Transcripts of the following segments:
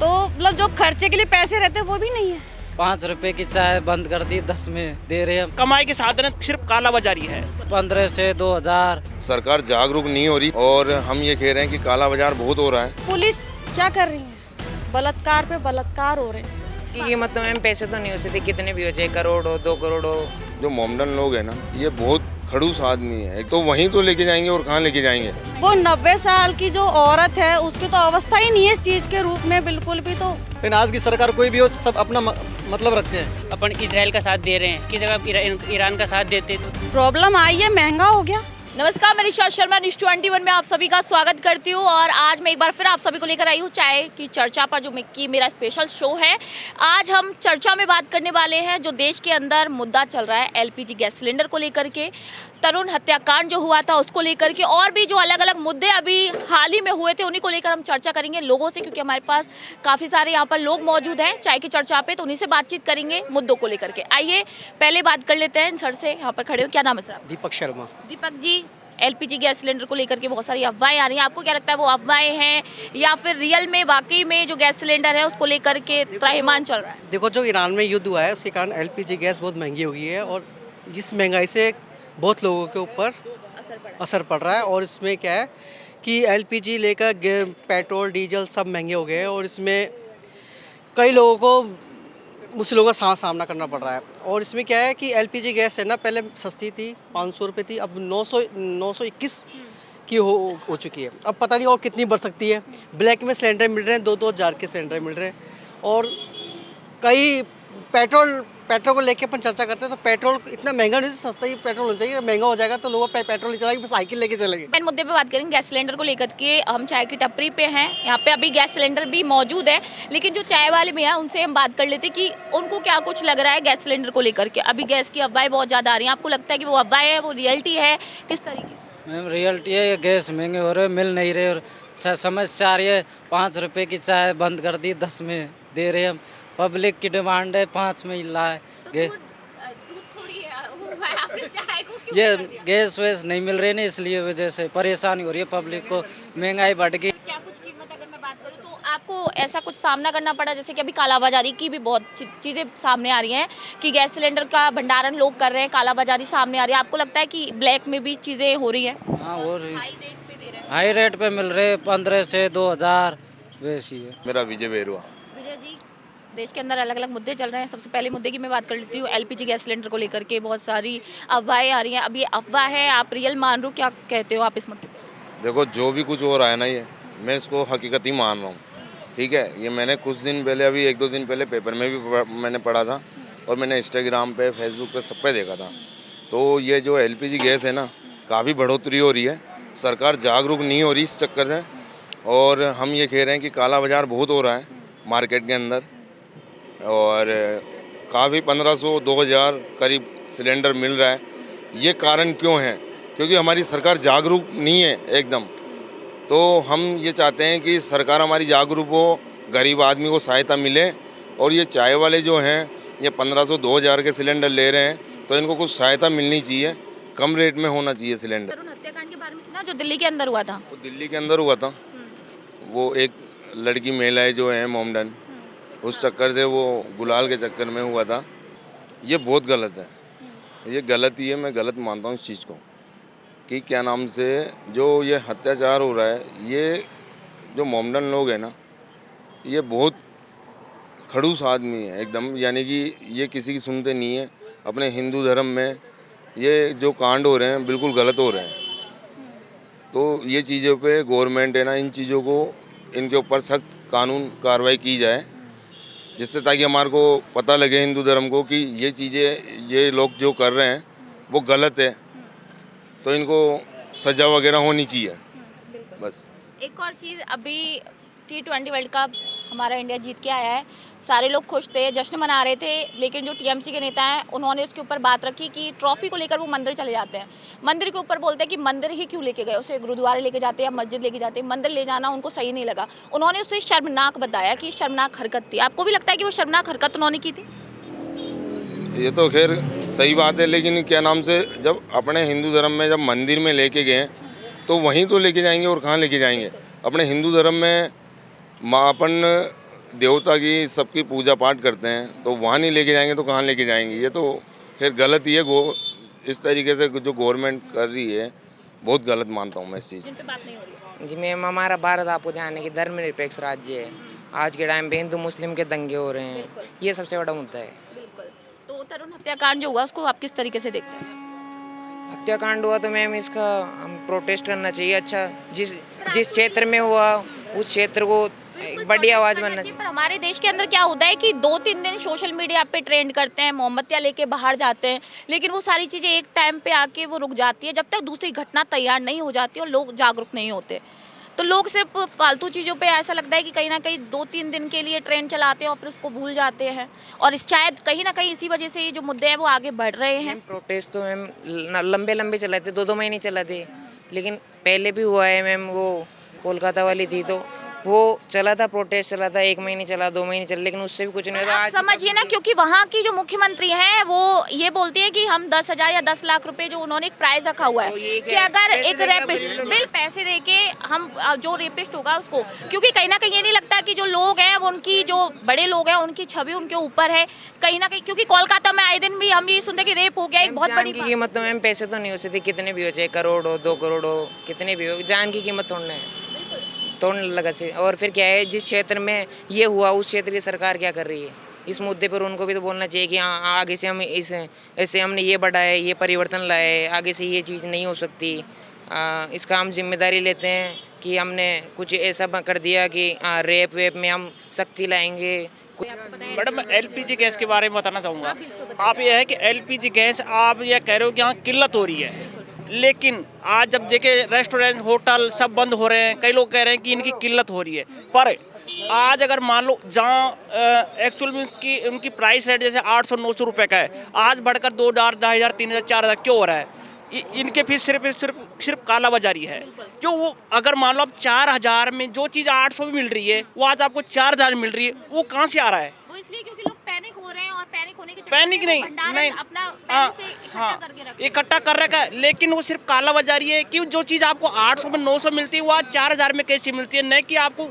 तो मतलब जो खर्चे के लिए पैसे रहते हैं वो भी नहीं है। 5 रुपए की चाय बंद कर दी, 10 में दे रहे हैं। कमाई के साधन सिर्फ कालाबाजारी है। 15 से 2000। सरकार जागरूक नहीं हो रही और हम ये कह रहे हैं कि काला बाजार बहुत हो रहा है। पुलिस क्या कर रही है? बलात्कार पे बलात्कार हो रहे हैं। ये मतलब मैम पैसे तो नहीं हो सकते, कितने भी हो जाए, करोड़ हो 2 करोड़ हो। जो मोमडन लोग हैं ना, ये बहुत खड़ूस आदमी है। एक तो वहीं तो लेके जाएंगे और कहाँ लेके जाएंगे। वो 90 साल की जो औरत है उसकी तो अवस्था ही नहीं है इस चीज के रूप में बिल्कुल भी। तो लेकिन आज की सरकार कोई भी हो, सब अपना मतलब रखते हैं। अपन इजराइल का साथ दे रहे हैं कि जगह ईरान का साथ देते तो प्रॉब्लम आई है, महंगा हो गया। नमस्कार, मैं निशा शर्मा न्यूज़ 21 में आप सभी का स्वागत करती हूँ। और आज मैं एक बार फिर आप सभी को लेकर आई हूँ चाय की चर्चा पर, जो कि मेरा स्पेशल शो है। आज हम चर्चा में बात करने वाले हैं जो देश के अंदर मुद्दा चल रहा है एलपीजी गैस सिलेंडर को लेकर के, तरुण हत्याकांड जो हुआ था उसको लेकर के, और भी जो अलग अलग मुद्दे अभी हाल ही में हुए थे उन्हीं को लेकर हम चर्चा करेंगे लोगों से, क्योंकि हमारे पास काफ़ी सारे यहाँ पर लोग मौजूद हैं चाय की चर्चा पे, तो उन्हीं से बातचीत करेंगे मुद्दों को लेकर के। आइए पहले बात कर लेते हैं सर से, यहाँ पर खड़े हो। क्या नाम है sir? Deepak Sharma. Deepak ji, LPG gas cylinder को लेकर के बहुत सारी अफवाहें आ रही हैं, आपको क्या लगता है वो अफवाहें हैं या फिर रियल में वाकई में जो गैस सिलेंडर है उसको लेकर के त्राहिमाम चल रहा है? देखो, जो ईरान में युद्ध हुआ है उसके कारण एलपीजी गैस बहुत महंगी हो गई है और इस महंगाई से बहुत लोगों के ऊपर असर पड़ रहा है। और इसमें क्या है कि एलपीजी लेकर पेट्रोल डीजल सब महंगे हो गए हैं और इसमें कई लोगों को मुश्किलों का सामना करना पड़ रहा है। और इसमें क्या है कि एलपीजी गैस है ना, पहले सस्ती थी, 500 रुपये थी, अब 921 की हो चुकी है। अब पता नहीं और कितनी बढ़ सकती है। ब्लैक में सिलेंडर मिल रहे हैं, 2-2 हज़ार के सिलेंडर मिल रहे हैं। और कई पेट्रोल को लेके अपन चर्चा करते हैं तो पेट्रोल इतना महंगा नहीं, सस्ता ही पेट्रोल होना चाहिए। महंगा हो जाएगा तो लोग पेट्रोल नहीं चलाएंगे, साइकिल लेके चलेंगे। मेन मुद्दे पे बात करेंगे गैस सिलेंडर को लेकर के। हम चाय की टपरी पे हैं, यहाँ पे अभी गैस सिलेंडर भी मौजूद है, लेकिन जो चाय वाले भैया उनसे हम बात कर लेते हैं कि उनको क्या कुछ लग रहा है गैस सिलेंडर को लेकर के। अभी गैस की अफवाहें बहुत ज़्यादा आ रही हैं, आपको लगता है कि वो अफवाहें है, वो रियलिटी है, किस तरीके से? मैम रियलिटी है, ये गैस महंगे हो रहे, मिल नहीं रहे। और समस्या आ रही है, 5 रुपए की चाय बंद कर दी, 10 में दे रहे हैं। पब्लिक की डिमांड है 5 में ही लाए गैस। ये गैस वैस नहीं मिल रहे ना, इसलिए वजह से परेशानी हो रही है पब्लिक को, महंगाई बढ़ गई। क्या कुछ कीमत अगर मैं बात करूँ तो आपको ऐसा कुछ सामना करना पड़ा, जैसे कि अभी कालाबाजारी की भी बहुत चीज़ें सामने आ रही हैं कि गैस सिलेंडर का भंडारण लोग कर रहे हैं, कालाबाजारी सामने आ रही है, आपको लगता है कि ब्लैक में भी चीज़ें हो रही हैं? हाँ हो रही, हाई रेट पे दे रहे हैं। हाई रेट पे मिल रहे, 15 से 2000 वैसी है। मेरा विजय बेरुआ। विजय जी, देश के अंदर अलग अलग मुद्दे चल रहे हैं। सबसे पहले मुद्दे की मैं बात कर लेती हूँ, एलपीजी गैस सिलेंडर को लेकर के बहुत सारी अफवाहें आ रही हैं। अब ये अफवाह है, आप रियल मान रहे हो, क्या कहते हो आप इस मुद्दे पे? देखो, जो भी कुछ हो रहा है ना, ये मैं इसको हकीकत ही मान रहा हूँ। ठीक है, ये मैंने कुछ दिन पहले, अभी 1-2 दिन पहले पेपर में भी मैंने पढ़ा था और मैंने इंस्टाग्राम पे, फेसबुक पे, सब पे देखा था। तो ये जो एलपीजी गैस है ना, काफ़ी बढ़ोतरी हो रही है। सरकार जागरूक नहीं हो रही इस चक्कर से। और हम ये कह रहे हैं कि काला बाजार बहुत हो रहा है मार्केट के अंदर, और काफ़ी 1500-2000 करीब सिलेंडर मिल रहा है। ये कारण क्यों है? क्योंकि हमारी सरकार जागरूक नहीं है एकदम। तो हम ये चाहते हैं कि सरकार हमारी जागरूक हो, गरीब आदमी को सहायता मिले। और ये चाय वाले जो हैं, ये 1500-2000 के सिलेंडर ले रहे हैं, तो इनको कुछ सहायता मिलनी चाहिए, कम रेट में होना चाहिए सिलेंडर। तरुण हत्याकांड के बारे में सुना जो दिल्ली के अंदर हुआ था? वो दिल्ली के अंदर हुआ था। वो एक लड़की महिलाएं जो हैं मोमडन, उस चक्कर से, वो गुलाल के चक्कर में हुआ था। ये बहुत गलत है, ये गलत ही है। मैं गलत मानता हूँ इस चीज़ को कि क्या नाम से जो ये अत्याचार हो रहा है, ये जो मोमडन लोग हैं ना, ये बहुत खड़ूस आदमी है एकदम। यानी कि ये किसी की सुनते नहीं है। अपने हिंदू धर्म में ये जो कांड हो रहे हैं बिल्कुल गलत हो रहे हैं। तो ये चीज़ों पे गवर्नमेंट है ना, इन चीज़ों को, इनके ऊपर सख्त कानून कार्रवाई की जाए, जिससे ताकि हमारे को पता लगे हिंदू धर्म को कि ये चीज़ें, ये लोग जो कर रहे हैं वो गलत है, तो इनको सज़ा वगैरह होनी चाहिए। बस एक और चीज़, अभी T20 वर्ल्ड कप हमारा इंडिया जीत के आया है, सारे लोग खुश थे, जश्न मना रहे थे, लेकिन जो टीएमसी के नेता हैं उन्होंने उसके ऊपर बात रखी कि ट्रॉफी को लेकर वो मंदिर चले जाते हैं। मंदिर के ऊपर बोलते हैं कि मंदिर ही क्यों लेके गए, उसे गुरुद्वारे लेके जाते हैं या मस्जिद लेके जाते हैं, मंदिर ले जाना उनको सही नहीं लगा। उन्होंने उसे शर्मनाक बताया कि शर्मनाक हरकत थी। आपको भी लगता है कि वो शर्मनाक हरकत उन्होंने की थी? ये तो खैर सही बात है, लेकिन क्या नाम से, जब अपने हिंदू धर्म में जब मंदिर में लेके गए तो वहीं तो लेके जाएंगे और कहाँ लेके जाएंगे। अपने हिंदू धर्म में अपन देवता की सबकी पूजा पाठ करते हैं, तो वहाँ नहीं लेके जाएंगे तो कहाँ लेके जाएंगे? ये तो फिर गलत ही है। इस तरीके से जो गवर्नमेंट कर रही है बहुत गलत मानता हूँ मैं इस चीज़। जिन पे बात नहीं हो रही है। जी मैम, हमारा भारत आपको ध्यान है कि धर्मनिरपेक्ष राज्य है। आज के टाइम पे हिंदू मुस्लिम के दंगे हो रहे हैं, ये सबसे बड़ा मुद्दा है। बिल्कुल। तो तरुण हत्याकांड जो हुआ उसको आप किस तरीके से देखते हैं? हत्याकांड हुआ तो मैम इसका हम प्रोटेस्ट करना चाहिए। अच्छा, जिस क्षेत्र में हुआ उस क्षेत्र को एक बड़ी आवाज़ बनना चाहिए। पर हमारे देश के अंदर क्या होता है कि 2-3 दिन सोशल मीडिया पे ट्रेंड करते हैं, मोमबत्तियाँ लेके बाहर जाते हैं, लेकिन वो सारी चीज़ें एक टाइम पे आके वो रुक जाती है जब तक दूसरी घटना तैयार नहीं हो जाती और लोग जागरूक नहीं होते। तो लोग सिर्फ फालतू चीज़ों पे ऐसा लगता है कि कहीं ना कहीं 2-3 दिन के लिए ट्रेंड चलाते हैं और फिर उसको भूल जाते हैं, और शायद कहीं ना कहीं इसी वजह से ये जो मुद्दे हैं वो आगे बढ़ रहे हैं। प्रोटेस्ट तो मैम लंबे लंबे चलाते, 2-2 महीने चलाते, लेकिन पहले भी हुआ है मैम। वो कोलकाता वाली थी तो वो चला था, प्रोटेस्ट चला था, 1 महीने चला, 2 महीने चला, लेकिन उससे भी कुछ नहीं होता। आप समझिए ना, क्योंकि वहाँ की जो मुख्यमंत्री हैं वो ये बोलती है कि हम 10,000 या 10 लाख रुपए जो उन्होंने एक प्राइस रखा हुआ है कि अगर एक रेपिस्ट बिल पैसे देके हम जो रेपिस्ट होगा उसको, क्योंकि कहीं ना कहीं ये नहीं लगता कि जो लोग हैं वो उनकी जो बड़े लोग हैं उनकी छवि उनके ऊपर है कहीं ना कहीं, क्योंकि कोलकाता में आए दिन भी हम ये सुनते कि रेप हो गया, एक बहुत बड़ी कीमत तो मैम पैसे तो नहीं हो सकती, कितने भी हो, चाहे करोड़ हो, 2 करोड़ हो, कितने भी हो, जान की कीमत तोड़ना है, तोड़ने लगा से। और फिर क्या है, जिस क्षेत्र में ये हुआ उस क्षेत्र की सरकार क्या कर रही है इस मुद्दे पर, उनको भी तो बोलना चाहिए कि हाँ आगे से हम ऐसे हमने ये बढ़ाया, ये परिवर्तन लाया है, आगे से ये चीज़ नहीं हो सकती। इसका हम जिम्मेदारी लेते हैं कि हमने कुछ ऐसा कर दिया कि रेप वेप में हम सख्ती लाएंगे। मैडम, मैं एलपीजी गैस के बारे में बताना चाहूँगा। आप ये है कि एलपीजी गैस आप ये कह रहे हो कि यहाँ किल्लत हो रही है, लेकिन आज जब देखे रेस्टोरेंट होटल सब बंद हो रहे हैं, कई लोग कह रहे हैं कि इनकी किल्लत हो रही है। पर आज अगर मान लो जहाँ एक्चुअल में उनकी प्राइस रेट जैसे 800-900 रुपये का है, आज बढ़कर 2,000, 2,500, 3,000, 4,000 क्यों हो रहा है? इनके फिर सिर्फ काला बाजारी है। जो वो अगर मान लो आप 4,000 में जो चीज़ 800 में मिल रही है वो आज आपको 4,000 में मिल रही है, वो कहाँ से आ रहा है? वो इसलिए क्योंकि लोग पैनिक हो रहे हैं, और पैनिक होने के पैनिक नहीं अपना पहले से इकट्ठा करके रखते हैं। इकट्ठा कर रखा है, लेकिन वो सिर्फ काला बाजारी है कि जो चीज़ आपको 800 में 900 मिलती है वो आज 4,000 में कैसी मिलती है, न कि आपको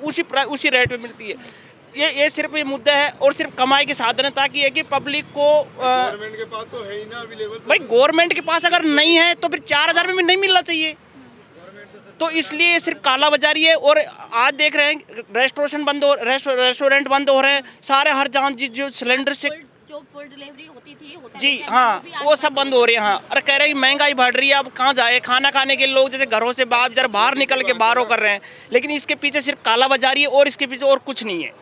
उसी रेट पे मिलती है। ये सिर्फ ये मुद्दा है और सिर्फ कमाई के साधन है, ताकि है कि पब्लिक को गवर्नमेंट के पास तो है ही ना अवेलेबल। भाई गवर्नमेंट के पास अगर नहीं है तो फिर 4,000 में भी नहीं मिलना चाहिए, तो इसलिए ये सिर्फ काला बाजारी है। और आज देख रहे हैं रेस्टोरेंट बंद हो रहे हैं सारे, हर जहाँ जो सिलेंडर से जो फूड डिलीवरी होती थी जी हाँ वो सब बंद हो रही है। हाँ, और कह रहे हैं महंगाई बढ़ रही है, अब कहाँ जाए खाना खाने के लोग, जैसे घरों से बाहर निकल के बाहर कर रहे हैं, लेकिन इसके पीछे सिर्फ काला बाजारी है और इसके पीछे और कुछ नहीं है।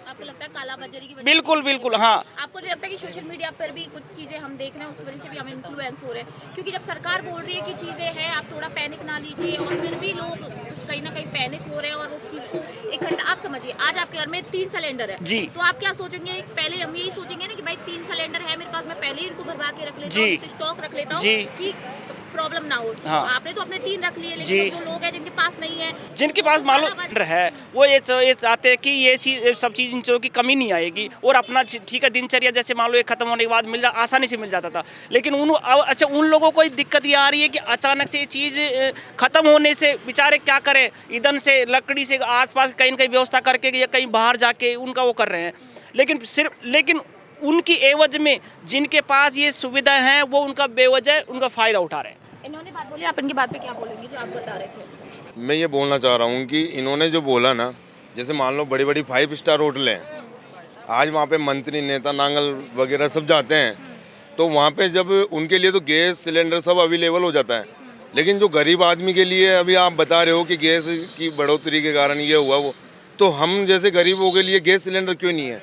आपको लगता है काला बाजारी की वजह बिल्कुल हाँ। आपको नहीं लगता कि सोशल मीडिया पर भी कुछ चीज़ें हम देख रहे हैं उस वजह से भी हम इन्फ्लुएंस हो रहे हैं? क्योंकि जब सरकार बोल रही है कि चीज़ें हैं, आप थोड़ा पैनिक ना लीजिए, और फिर भी लोग कहीं ना कहीं पैनिक हो रहे हैं और उस चीज़ को इकट्ठा। आप समझिए, आज आपके घर में 3 सिलेंडर है जी, तो आप क्या सोचेंगे? पहले हम यही सोचेंगे ना कि भाई 3 सिलेंडर है मेरे पास, मैं पहले ही इनको भरवा के रख लेता हूँ, स्टॉक रख लेता हूँ कि प्रॉब्लम ना हो। हाँ। आपने तो अपने 3 रख लिए, लेकिन जो लोग हैं जिनके पास नहीं है, जिनके पास मालूम है वो ये चाहते हैं कि ये सब चीज़ इन चीज़ों की कमी नहीं आएगी, और अपना ठीक है दिनचर्या जैसे मान लो ये खत्म होने के बाद आसानी से मिल जाता था। लेकिन उन लोगों को दिक्कत ये आ रही है कि अचानक से ये चीज़ खत्म होने से बेचारे क्या करें, ईंधन से लकड़ी से आसपास कहीं न कहीं व्यवस्था करके या कहीं बाहर जाके उनका वो कर रहे हैं, लेकिन उनकी एवज में जिनके पास ये सुविधा है वो उनका बेवजह उनका फ़ायदा उठा रहे हैं। इन्होंने बात बोली, आप इनकी बात पे क्या बोलेंगे जो आप बता रहे थे? मैं ये बोलना चाह रहा हूँ कि इन्होंने जो बोला ना, जैसे मान लो बड़ी बड़ी 5 स्टार होटल हैं, आज वहाँ पे मंत्री नेता नांगल वगैरह सब जाते हैं, तो वहाँ पे जब उनके लिए तो गैस सिलेंडर सब अवेलेबल हो जाता है, लेकिन जो गरीब आदमी के लिए अभी आप बता रहे हो कि गैस की बढ़ोतरी के कारण ये हुआ वो, तो हम जैसे गरीबों के लिए गैस सिलेंडर क्यों नहीं है?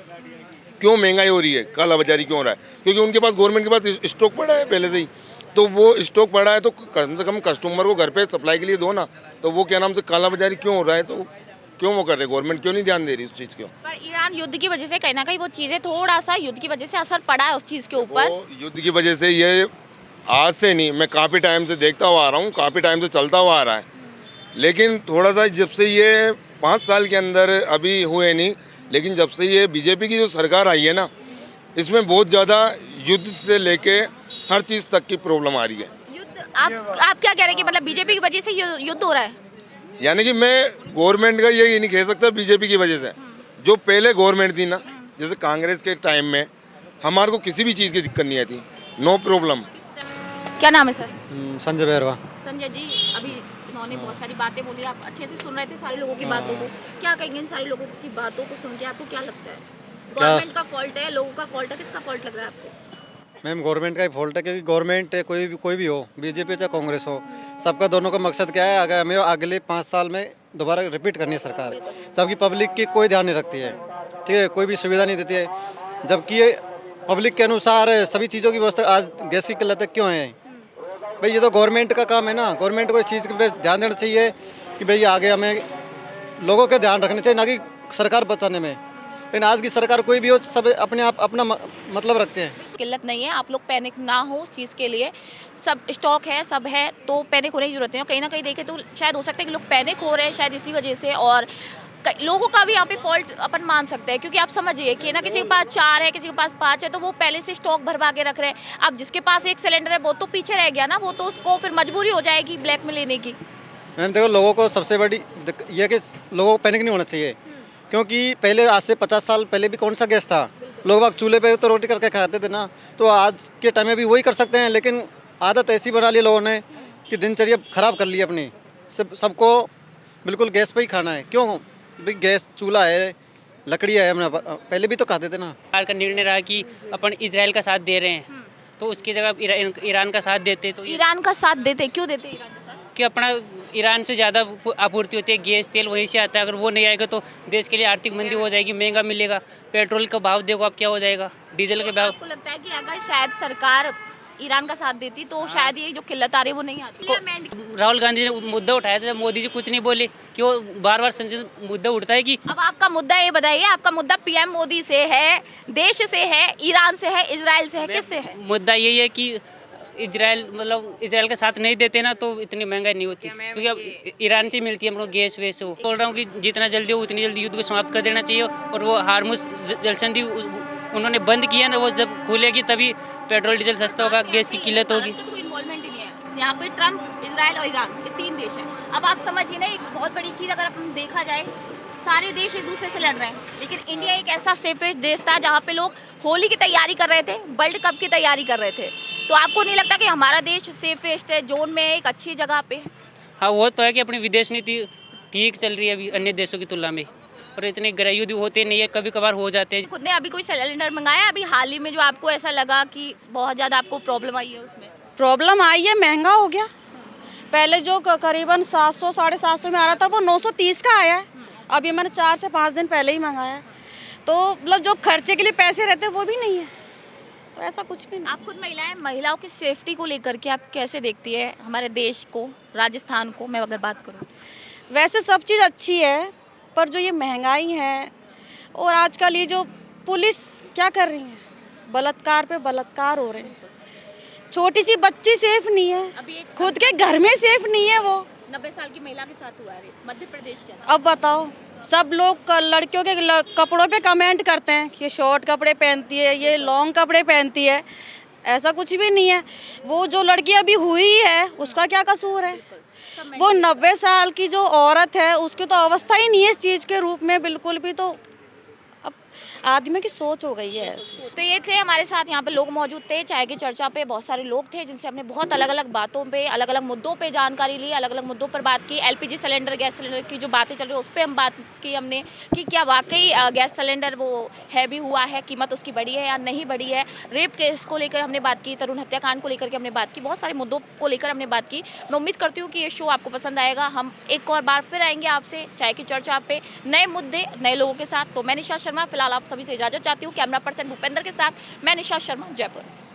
क्यों महंगाई हो रही है, काला बाजारी क्यों हो रहा है? क्योंकि उनके पास गवर्नमेंट के पास स्टॉक पड़ा है पहले से ही, तो वो स्टॉक पड़ा है तो कम से कम कस्टमर को घर पे सप्लाई के लिए दो ना। तो वो क्या नाम से काला बाजारी क्यों हो रहा है? तो क्यों वो कर रहे, गवर्नमेंट क्यों नहीं ध्यान दे रही उस चीज़ को? पर ईरान युद्ध की वजह से कहीं ना कहीं वो चीज़ें थोड़ा सा युद्ध की वजह से असर पड़ा है उस चीज़ के ऊपर। युद्ध की वजह से ये आज से नहीं, मैं काफ़ी टाइम से देखता हुआ आ रहा हूँ, काफ़ी टाइम से चलता हुआ आ रहा है, लेकिन थोड़ा सा जब से ये 5 साल के अंदर अभी हुए नहीं, लेकिन जब से ये बीजेपी की जो सरकार आई है ना, इसमें बहुत ज़्यादा युद्ध से लेके हर चीज़ तक की प्रॉब्लम आ रही है। युद्ध आप क्या कह रहे हैं कि मतलब बीजेपी की वजह से युद्ध हो रहा है? यानी कि मैं गवर्नमेंट का ये नहीं कह सकता बीजेपी की वजह से, जो पहले गवर्नमेंट थी ना, जैसे कांग्रेस के टाइम में हमारे को किसी भी चीज़ की दिक्कत नहीं आती, नो प्रॉब्लम। क्या नाम है सर? संजय बैरवा। संजय जी, अभी इन्होंने बहुत सारी बातें बोली, आप अच्छे से सुन रहे थे सारे लोगों की बातों को। क्या कहेंगे इन सारे लोगों की बातों को सुन के? आपको क्या लगता है, गवर्नमेंट का फॉल्ट है, लोगों का फॉल्ट है, किसका फॉल्ट लग रहा है आपको? मैम गवर्नमेंट का ही फॉल्ट है, क्योंकि गवर्नमेंट कोई भी हो, बीजेपी चाहे कांग्रेस हो, सबका दोनों का मकसद क्या है, अगर हमें अगले 5 साल में दोबारा रिपीट करनी है सरकार, जबकि पब्लिक की कोई ध्यान नहीं रखती है, ठीक है, कोई भी सुविधा नहीं देती है। जबकि पब्लिक के अनुसार सभी चीज़ों की व्यवस्था, आज गैस की किल्लत क्यों है भाई, ये तो गवर्नमेंट का काम है ना। गवर्नमेंट को इस चीज़ पे ध्यान देना चाहिए कि भाई आगे हमें लोगों का ध्यान रखना चाहिए, ना कि सरकार बचाने में। लेकिन आज की सरकार कोई भी हो, सब अपने आप अपना मतलब रखते हैं। किल्लत नहीं है, आप लोग पैनिक ना हो उस चीज़ के लिए, सब स्टॉक है, सब है, तो पैनिक होने की जरूरत नहीं है। कहीं ना कहीं देखें तो शायद हो सकता है कि लोग पैनिक हो रहे हैं शायद इसी वजह से, और लोगों का भी यहाँ पे फॉल्ट अपन मान सकते हैं, क्योंकि आप समझिए कि ना किसी के पास 4 है, किसी के पास 5 है, तो वो पहले से स्टॉक भरवा के रख रहे हैं। अब जिसके पास 1 सिलेंडर है वो तो पीछे रह गया ना, वो तो उसको फिर मजबूरी हो जाएगी ब्लैक में लेने की। मैम देखो, लोगों को सबसे बड़ी ये है कि लोगों को पैनिक नहीं होना चाहिए, क्योंकि पहले आज से 50 साल पहले भी कौन सा गैस था, लोग बाग चूल्हे पे तो रोटी करके खाते थे ना, तो आज के टाइम में भी वही कर सकते हैं। लेकिन आदत ऐसी बना ली लोगों ने कि दिनचर्या खराब कर ली अपनी, सबको बिल्कुल गैस पे ही खाना है। क्यों भाई, गैस चूल्हा है, लकड़ी है, हमने पहले भी तो खाते थे ना। सरकार का निर्णय रहा कि अपन इजराइल का साथ दे रहे हैं, तो उसकी जगह ईरान का साथ देते, तो ईरान का साथ देते, क्यों देते ईरान का साथ? कि अपना ईरान से ज़्यादा आपूर्ति होती है, गैस तेल वहीं से आता है। अगर वो नहीं आएगा तो देश के लिए आर्थिक मंदी हो जाएगी, महंगा मिलेगा। पेट्रोल का भाव देखो आप क्या हो जाएगा, डीजल के भाव। आपको लगता है कि अगर शायद सरकार ईरान का साथ देती तो शायद ये जो किल्लत आ रही है वो नहीं आती? राहुल गांधी ने मुद्दा उठाया था, मोदी जी कुछ नहीं बोले, कि वो बार बार संसद मुद्दा उठता है कि अब आपका मुद्दा ये बताइए, आपका मुद्दा पीएम मोदी से है, देश से है, ईरान से है, इजराइल से है, किससे है? मुद्दा यही है कि इजराइल, मतलब इजराइल का साथ नहीं देते ना तो इतनी महंगाई नहीं होती, क्योंकि अब ईरान से मिलती है हम लोग गैस वैसे। हो बोल रहा हूँ कि जितना जल्दी हो उतनी जल्दी युद्ध को समाप्त कर देना चाहिए। और वो हार्मुज जलसंधि उन्होंने बंद किया ना, वो जब खुलेगी तभी पेट्रोल डीजल सस्ता होगा, गैस की किल्लत होगी। भारत का तो कोई इन्वॉल्वमेंट ही नहीं है यहाँ पे। ट्रम्प, इजराइल और ईरान, ये 3 देश हैं। अब आप समझिए ना, एक बहुत बड़ी चीज़ अगर अपन देखा जाए, सारे देश एक दूसरे से लड़ रहे हैं, लेकिन इंडिया एक ऐसा सेफेस्ट देश था जहाँ पे लोग होली की तैयारी कर रहे थे, वर्ल्ड कप की तैयारी कर रहे थे। तो आपको नहीं लगता कि हमारा देश सेफेस्ट है, जोन में एक अच्छी जगह पे? हाँ, वो तो है कि अपनी विदेश नीति ठीक चल रही है अभी अन्य देशों की तुलना में, और इतने गृह युद्ध होते नहीं है, कभी कभार हो जाते हैं। खुद ने अभी कोई सिलेंडर मंगाया अभी हाल ही में जो आपको ऐसा लगा कि बहुत ज़्यादा आपको प्रॉब्लम आई है उसमें? प्रॉब्लम आई है, महंगा हो गया। पहले जो करीबन 700 750 में आ रहा था वो 930 का आया है। अभी मैंने 4 से 5 दिन पहले ही मंगाया है, तो मतलब जो खर्चे के लिए पैसे रहते हैं वो भी नहीं है, तो ऐसा कुछ भी नहीं। आप खुद महिलाएं, महिलाओं की सेफ्टी को लेकर के आप कैसे देखती है हमारे देश को, राजस्थान को मैं अगर बात करूं? वैसे सब चीज़ अच्छी है, पर जो ये महंगाई है और आजकल ये जो पुलिस क्या कर रही है, बलात्कार पे बलात्कार हो रहे हैं। छोटी सी बच्ची सेफ नहीं है, अभी एक खुद के घर में सेफ नहीं है। वो 90 साल की महिला के साथ हुआ है मध्य प्रदेश के अंदर। अब बताओ, सब लोग लड़कियों के कपड़ों पे कमेंट करते हैं कि ये शॉर्ट कपड़े पहनती है, ये लॉन्ग कपड़े पहनती है। ऐसा कुछ भी नहीं है। वो जो लड़की अभी हुई है उसका क्या कसूर है? वो 90 साल की जो औरत है उसकी तो अवस्था ही नहीं है इस चीज़ के रूप में बिल्कुल भी। तो अब आदमी की सोच हो गई है ऐसी। तो ये थे हमारे साथ यहाँ पे लोग मौजूद थे, चाय की चर्चा पे बहुत सारे लोग थे जिनसे हमने बहुत अलग अलग बातों पे, अलग अलग मुद्दों पे जानकारी ली, अलग अलग मुद्दों पर बात की। एलपीजी सिलेंडर, गैस सिलेंडर की जो बातें चल रही है उस पर हम बात की हमने कि क्या वाकई गैस सिलेंडर वो हैवी हुआ है, कीमत उसकी बढ़ी है या नहीं बढ़ी है। रेप केस को लेकर हमने बात की, तरुण हत्याकांड को लेकर के हमने बात की, बहुत सारे मुद्दों को लेकर हमने बात की। मैं उम्मीद करती हूँ कि ये शो आपको पसंद आएगा। हम एक और बार फिर आएंगे आपसे चाय की चर्चा पे नए मुद्दे, नए लोगों के साथ। तो मैं निशा शर्मा फिलहाल आप सभी से इजाजत चाहती हूँ। कैमरा पर्सन भूपेंद्र के साथ मैं निशा शर्मा, जयपुर।